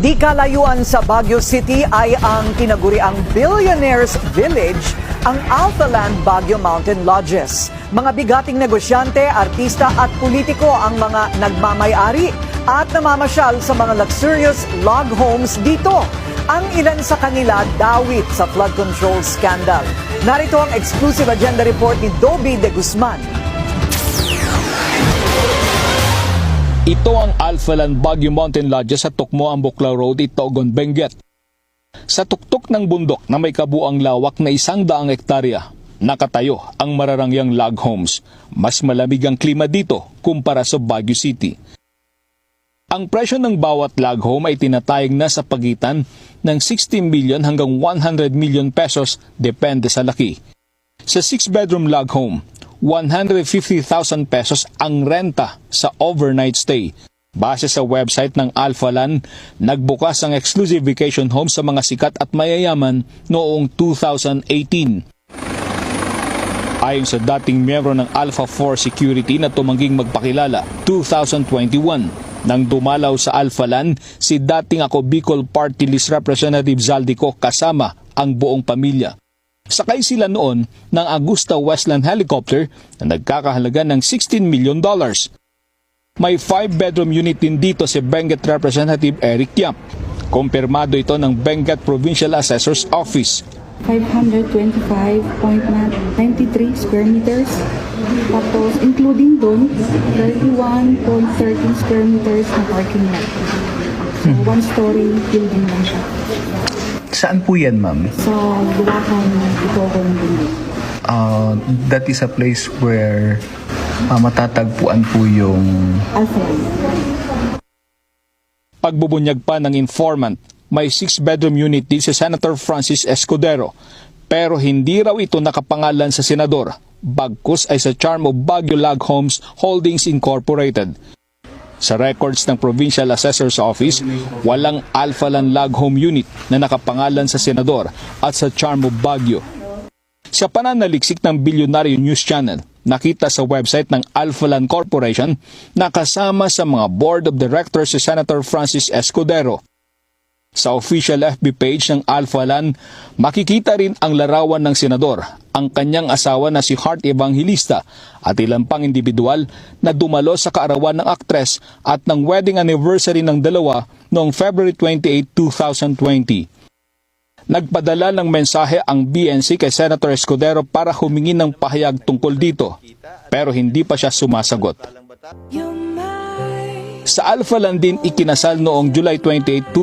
Di kalayuan sa Baguio City ay ang tinaguriang Billionaires Village, ang Alphaland Baguio Mountain Lodges. Mga bigating negosyante, artista at politiko ang mga nagmamay-ari at namamasyal sa mga luxurious log homes dito. Ang ilan sa kanila dawit sa flood control scandal. Narito ang exclusive agenda report ni Dobby de Guzman. Ito ang Alphaland Baguio Mountain Lodges sa Tukmoan Buklaw Road, Itogon, Benguet. Sa tuktok ng bundok na may kabuang lawak na 100 hektarya, nakatayo ang mararangyang log homes. Mas malamig ang klima dito kumpara sa Baguio City. Ang presyo ng bawat log home ay tinatayag na sa pagitan ng 60 million hanggang 100 million pesos depende sa laki. Sa 6-bedroom log home, 150,000 pesos ang renta sa overnight stay. Base sa website ng Alphaland, nagbukas ang exclusive vacation home sa mga sikat at mayayaman noong 2018. Ayon sa dating miyembro ng Alpha 4 Security na tumangging magpakilala, 2021, nang dumalaw sa Alphaland si dating Ako Bicol Party List Representative Zaldico kasama ang buong pamilya. Sakay sila noon ng Augusta Westland helicopter na nagkakahalaga ng $16 million. May 5-bedroom unit din dito si Benguet Representative Eric Yap. Kumpirmado ito ng Benguet Provincial Assessor's Office. 525.93 square meters. Tapos including doon, 31.13 square meters na parking lot. So, one-story building lang siya. Saan po yan, ma'am? Sa Bulacan, Itogon, Benguet. That is a place where matatagpuan po yung Alphaland. Pagbubunyag pa ng informant, may 6-bedroom unit din si Senator Francis Escudero, pero hindi raw ito nakapangalan sa senador, bagkus ay sa Charm of Baguio Log Homes Holdings Incorporated. Sa records ng Provincial Assessor's Office, walang Alphaland Log Home Unit na nakapangalan sa senador at sa Charm of Baguio. Sa pananaliksik ng Billionaire News Channel, nakita sa website ng Alphaland Corporation na kasama sa mga board of directors si Senator Francis Escudero. Sa official FB page ng Alphaland, makikita rin ang larawan ng senador, ang kanyang asawa na si Heart Evangelista at ilang pang individual na dumalo sa kaarawan ng aktres at ng wedding anniversary ng dalawa noong February 28, 2020. Nagpadala ng mensahe ang BNC kay Senator Escudero para humingi ng pahayag tungkol dito, pero hindi pa siya sumasagot. Sa Alphaland din ikinasal noong July 28,